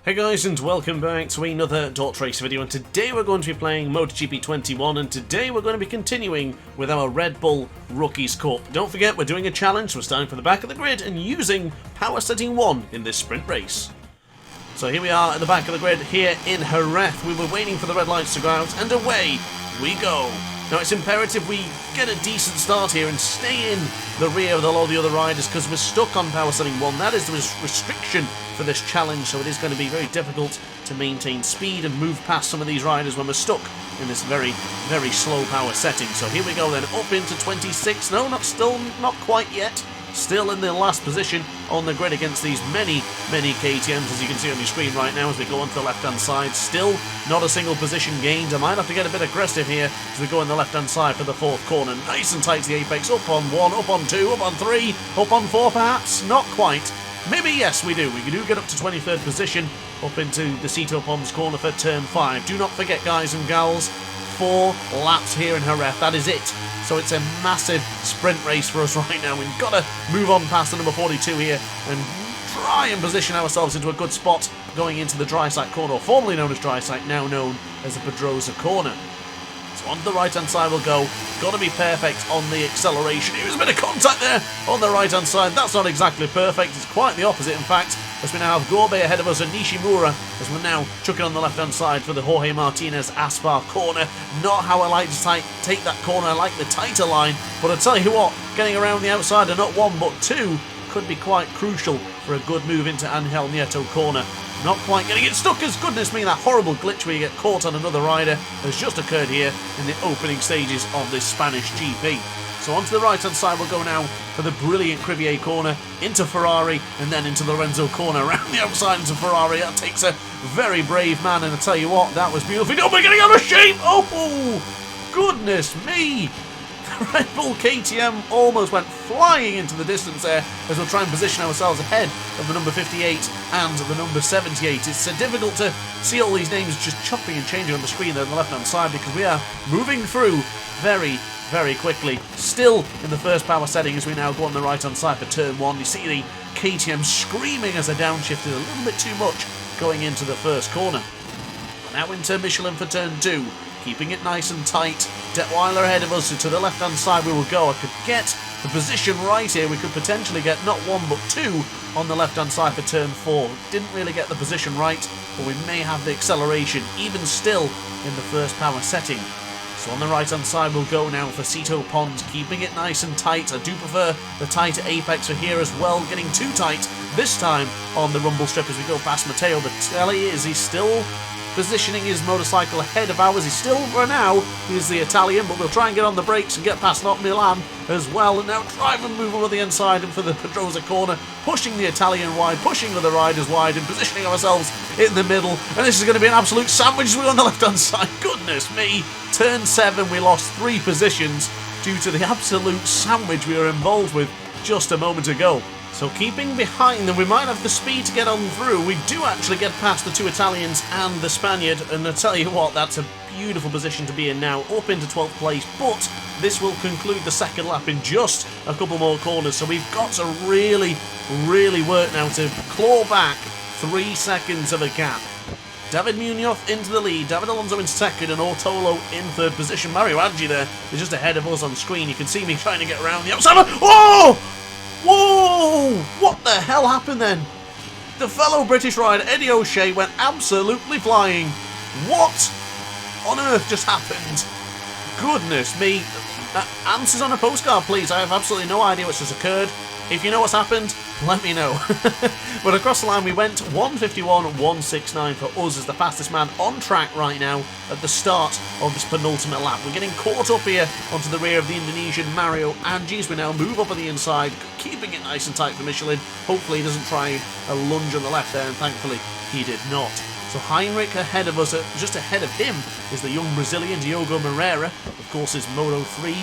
Hey guys, and welcome back to another DrAce video, and today we're going to be playing MotoGP 21, and today we're going to be continuing with our Red Bull Rookies Cup. Don't forget, we're doing a challenge. We're starting from the back of the grid and using power setting 1 in this sprint race. So here we are at the back of the grid here in Jerez. We were waiting for the red lights to go out, and away we go. Now it's imperative we get a decent start here and stay in the rear of all the other riders, because we're stuck on power setting 1. That is the restriction for this challenge, so it is going to be very difficult to maintain speed and move past some of these riders when we're stuck in this very, very slow power setting. So here we go then, up into 26. No, not quite yet. Still in the last position on the grid against these many KTMs, as you can see on your screen right now as we go onto the left-hand side. Still not a single position gained. I might have to get a bit aggressive here as we go on the left-hand side for the fourth corner. Nice and tight to the apex. Up on 1, up on 2, up on 3, up on 4 perhaps. Not quite. Maybe yes, we do. We do get up to 23rd position up into the Sito Pons corner for turn 5. Do not forget, guys and gals, 4 laps here in Jerez. That is it. So it's a massive sprint race for us right now. We've got to move on past the number 42 here and try and position ourselves into a good spot going into the DrAce corner, formerly known as DrAce, now known as the Pedrosa corner. So onto the right-hand side we'll go. Got to be perfect on the acceleration. There's a bit of contact there on the right-hand side. That's not exactly perfect. It's quite the opposite, in fact, as we now have Gorbe ahead of us and Nishimura as we're now chucking on the left-hand side for the Jorge Martinez Aspar corner. Not how I like to take that corner. I like the tighter line, but I tell you what, getting around the outside and not 1 but 2 could be quite crucial for a good move into Angel Nieto corner. Not quite getting it stuck, as goodness me, that horrible glitch where you get caught on another rider has just occurred here in the opening stages of this Spanish GP. So onto the right-hand side we'll go now for the brilliant Crivier corner, into Ferrari, and then into Lorenzo corner, around the outside into Ferrari. That takes a very brave man, and I tell you what, that was beautiful. Oh, we're getting out of shape! Oh, goodness me! The Red Bull KTM almost went flying into the distance there as we'll try and position ourselves ahead of the number 58 and the number 78. It's difficult to see all these names just chopping and changing on the screen there on the left-hand side, because we are moving through very quickly. Still in the first power setting as we now go on the right-hand side for turn 1. You see the KTM screaming as they're downshifted a little bit too much going into the first corner. Now into Michelin for turn 2. Keeping it nice and tight. Detweiler ahead of us, so to the left-hand side we will go. I could get the position right here. We could potentially get not 1 but 2 on the left-hand side for turn 4. Didn't really get the position right, but we may have the acceleration, even still in the first power setting. So on the right-hand side we'll go now for Sito Pons, keeping it nice and tight. I do prefer the tighter apex for here as well, getting too tight this time on the rumble strip as we go past Matteo. The telly is he's still positioning his motorcycle ahead of ours. He's still, for now, he's the Italian, but we'll try and get on the brakes and get past not Milan as well. And now drive and move over the inside and for the Pedrosa corner, pushing the Italian wide, pushing the riders wide and positioning ourselves in the middle. And this is going to be an absolute sandwich as we're on the left-hand side. Goodness me. Turn 7, we lost 3 positions due to the absolute sandwich we were involved with just a moment ago. So keeping behind them, we might have the speed to get on through. We do actually get past the 2 Italians and the Spaniard, and I tell you what, that's a beautiful position to be in now, up into 12th place, but this will conclude the second lap in just a couple more corners, so we've got to really work now to claw back 3 seconds of a gap. David Munoz into the lead, David Alonso in second, and Ortolo in 3rd position. Mario Aggi there is just ahead of us on screen. You can see me trying to get around the outside. Oh! Whoa! What the hell happened then? The fellow British rider, Eddie O'Shea, went absolutely flying. What on earth just happened? Goodness me. Answers on a postcard, please. I have absolutely no idea what's just occurred. If you know what's happened, let me know. But across the line we went 1:51.169 for us as the fastest man on track right now at the start of this penultimate lap. We're getting caught up here onto the rear of the Indonesian Mario Aggi as we now move up on the inside, keeping it nice and tight for Michelin. Hopefully he doesn't try a lunge on the left there, and thankfully he did not. So Heinrich ahead of us, just ahead of him is the young Brazilian Diogo Moreira. Of course is Moto 3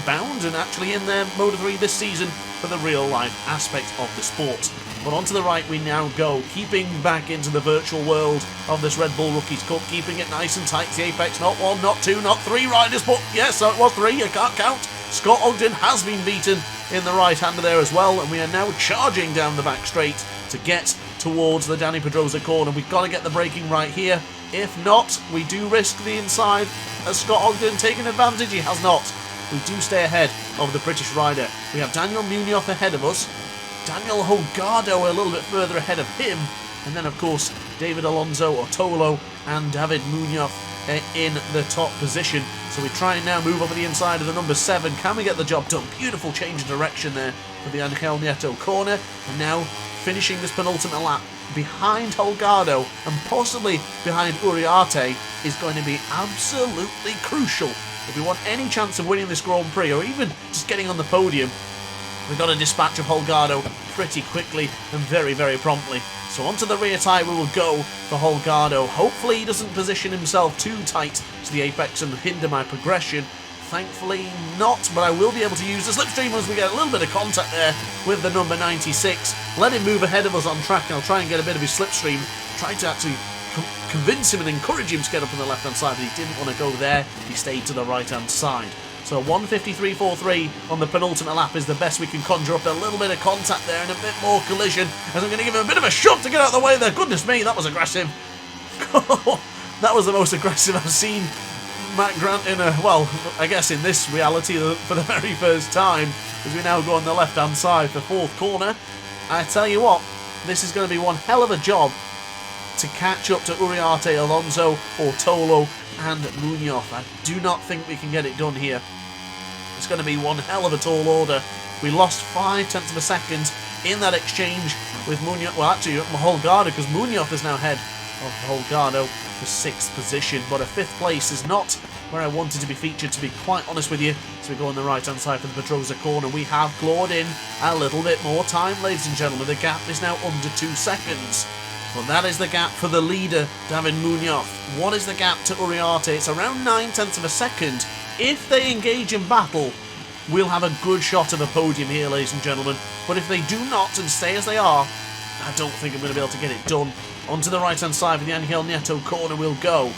bound and actually in their Moto 3 this season for the real life aspect of the sport. But onto the right we now go, keeping back into the virtual world of this Red Bull Rookies Cup, keeping it nice and tight to the apex. Not 1, not 2, not 3 riders, but yes, so it was 3, you can't count. Scott Ogden has been beaten in the right-hander there as well, and we are now charging down the back straight to get towards the Dani Pedrosa corner. We've got to get the braking right here. If not, we do risk the inside as Scott Ogden taking advantage. He has not. We do stay ahead of the British rider. We have Daniel Munoz ahead of us. Daniel Holgado a little bit further ahead of him. And then, of course, David Alonso, Otolo, and David Munoz in the top position. So we try and now move over the inside of the number 7. Can we get the job done? Beautiful change of direction there for the Angel Nieto corner. And now finishing this penultimate lap behind Holgado and possibly behind Uriarte is going to be absolutely crucial. If we want any chance of winning this Grand Prix or even just getting on the podium, we've got to dispatch of Holgado pretty quickly and very, very promptly. So onto the rear tyre we will go for Holgado. Hopefully he doesn't position himself too tight to the apex and hinder my progression. Thankfully not, but I will be able to use the slipstream as we get a little bit of contact there with the number 96. Let him move ahead of us on track and I'll try and get a bit of his slipstream. Try to actually convince him and encourage him to get up on the left-hand side, but he didn't want to go there. He stayed to the right-hand side. So 1:53.43 on the penultimate lap is the best we can conjure up. A little bit of contact there and a bit more collision as I'm going to give him a bit of a shove to get out of the way there. Goodness me, that was aggressive. That was the most aggressive I've seen Matt Grant in a, well, I guess in this reality for the very first time, as we now go on the left-hand side for 4th corner. I tell you what, this is going to be one hell of a job to catch up to Uriarte, Alonso, Ortolo and Munoz. I do not think we can get it done here. It's going to be one hell of a tall order. We lost 0.5 of a second in that exchange with Munoz. Well, actually, Holgado, because Munoz is now ahead of Holgado for 6th position. But a 5th place is not where I wanted to be featured, to be quite honest with you. So we go on the right-hand side for the Pedrosa corner. We have clawed in a little bit more time, ladies and gentlemen. The gap is now under 2 seconds. Well, that is the gap for the leader, David Munoz. What is the gap to Uriarte? It's around 0.9 of a second. If they engage in battle, we'll have a good shot of a podium here, ladies and gentlemen. But if they do not and stay as they are, I don't think I'm going to be able to get it done. Onto the right-hand side for the Angel Nieto corner we'll go.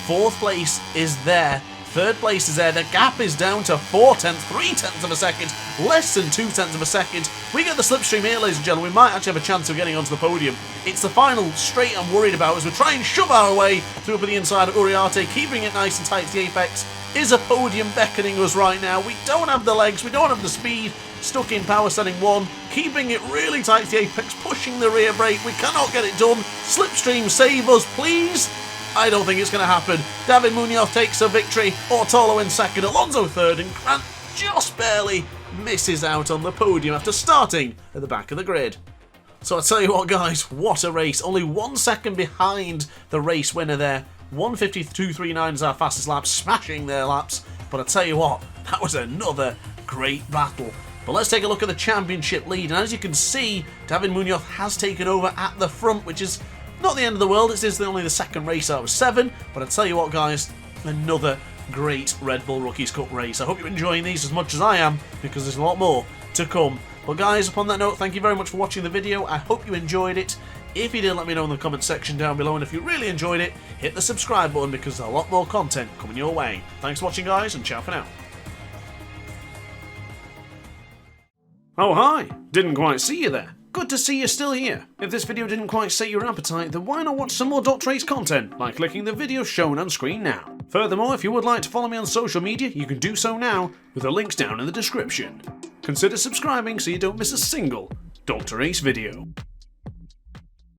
4th place is there. 3rd place is there. The gap is down to 0.3 of a second. Less than 0.2 of a second. We get the slipstream here, ladies and gentlemen. We might actually have a chance of getting onto the podium. It's the final straight I'm worried about as we try and shove our way through up to the inside of Uriarte, keeping it nice and tight to the apex. Is a podium beckoning us right now? We don't have the legs. We don't have the speed. Stuck in power setting 1. Keeping it really tight to the apex. Pushing the rear brake. We cannot get it done. Slipstream, save us, please. I don't think it's going to happen. David Munoz takes a victory. Ortolo in 2nd, Alonso 3rd, and Grant just barely misses out on the podium after starting at the back of the grid. So I tell you what, guys, what a race. Only 1 second behind the race winner there. 1:52.39 is our fastest lap, smashing their laps. But I tell you what, that was another great battle. But let's take a look at the championship lead. And as you can see, David Munoz has taken over at the front, which is not the end of the world. It is only the 2nd race out of 7. But I tell you what, guys, another great Red Bull Rookies Cup race. I hope you're enjoying these as much as I am, because there's a lot more to come. But guys, upon that note, thank you very much for watching the video. I hope you enjoyed it. If you did, let me know in the comment section down below. And if you really enjoyed it, hit the subscribe button, because there's a lot more content coming your way. Thanks for watching, guys, and ciao for now. Oh, hi! Didn't quite see you there. Good to see you're still here. If this video didn't quite set your appetite, then why not watch some more DrAce content by clicking the video shown on screen now. Furthermore, if you would like to follow me on social media, you can do so now, with the links down in the description. Consider subscribing so you don't miss a single DrAce video.